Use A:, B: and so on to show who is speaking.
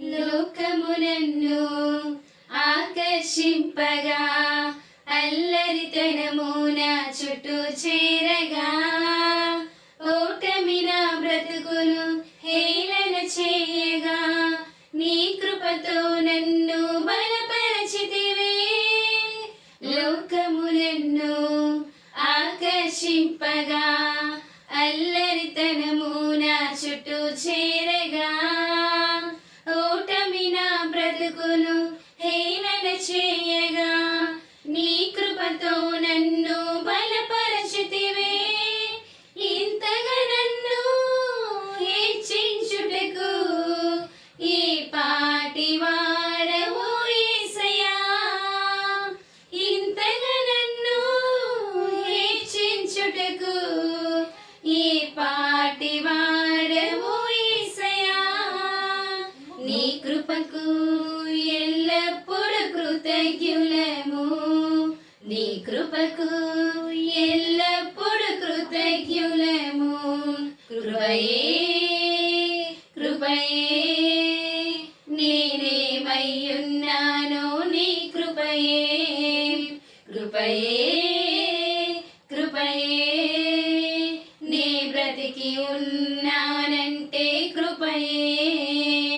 A: లోకమునన్ను ఆకర్షింపగా అల్లరితనము నా చుట్టూ చేరగా ఓటమి నా బ్రతుకును హేళన చేయగా నీ కృపతో నన్ను బలపరచితివే. లోకమునన్ను ఆకర్షింపగా అల్లరితనము నా చుట్టూ చేరగా ఓటమి నా బ్రతుకును హేళన చేయగా నీ కృపతో నన్ను బలపరచితివే. ఇంతగా నన్ను హెచ్చించుటకు ఏ పాటి వాడవు యేసయ్యా. ఇంతగా నన్ను హెచ్చించుటకు ఏ పాటి వాడవు యేసయ్యా. నీ కృపకు ఎల్లప్పుడు కృతజ్ఞులము, నీ కృపకు ఎల్లప్పుడు కృతజ్ఞులము. కృపయే